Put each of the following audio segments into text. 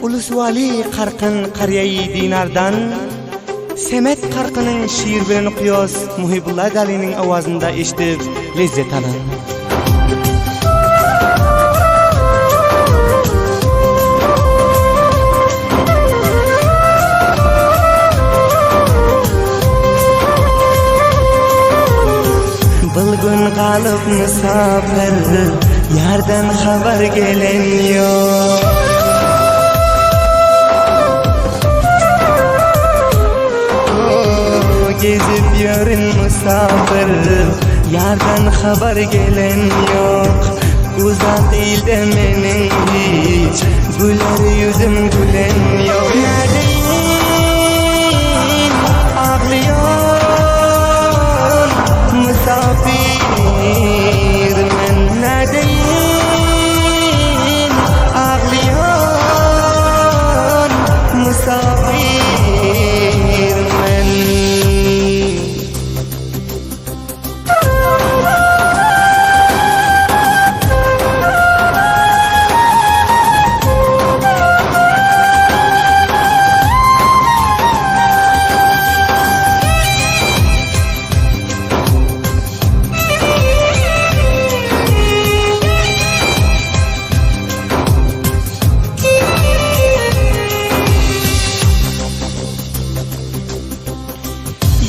Ulusvali Qarqın Qaryayi Dinardan Semet Qarqının şiir bilen okuyos Muhibullah Dali'nin avazında eşitip lezzet alın. Bulgun kalıp misafir, yardan haber gelen yok. Gezip yürün misafir, yardan haber gelen yok. Uzak değil de menin hiç, güler yüzüm gülen yok. Neredeyin ağlıyor misafir, men neredeyin ağlıyor misafir.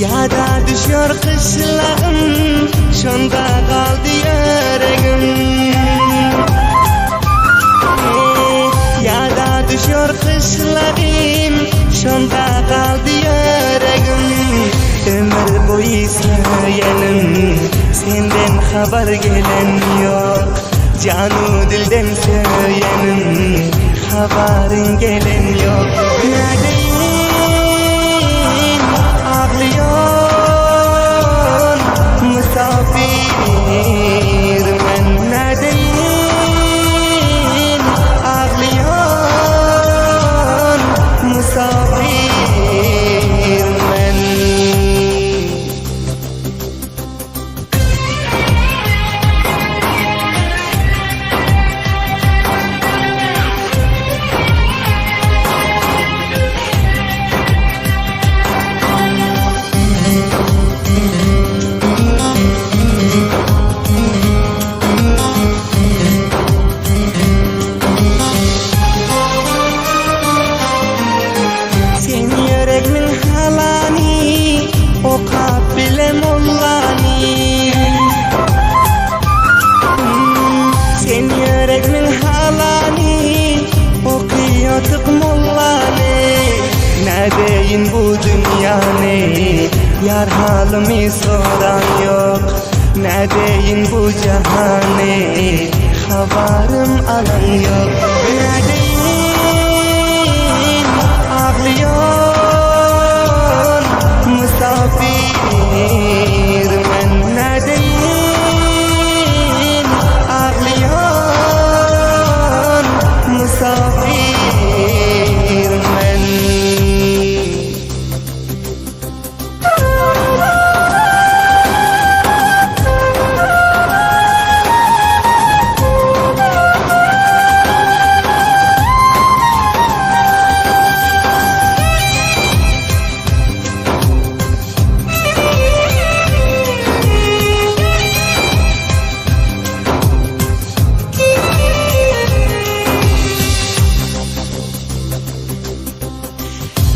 Yada düşüyor kışlağım, şonda kaldı yüreğim. Yada düşüyor kışlağım, şonda kaldı yüreğim. Ömür boyu söyleyenim, senden haber gelen yok. Canı dilden söyleyenim, haberin gelen yok. Neredeyin ağlıyor misafir, men neredeyin ağlıyor misafir men. Sen yüreğimin halani okuyatık mollani. Neredeyin bu dünyanı, yar halimi soran yok. Neredeyin bu cahanı, haberim alan yok. Neredeyin ağlıyor misafir, men neredeyin ağlıyor misafir men.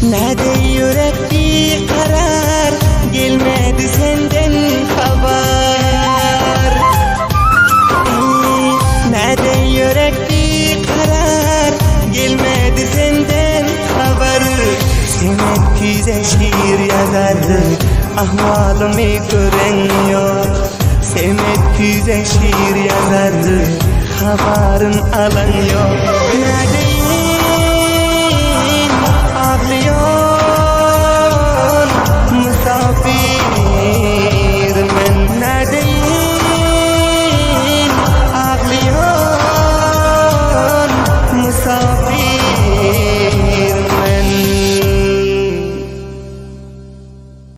Nerede yürek bir karar, gelmedi senden haber. Nerede yürek bir karar, gelmedi senden haber. Semet güzel şiir yazar, ahvalımı gören yok. Semet güzel şiir yazar, haberin alan yok.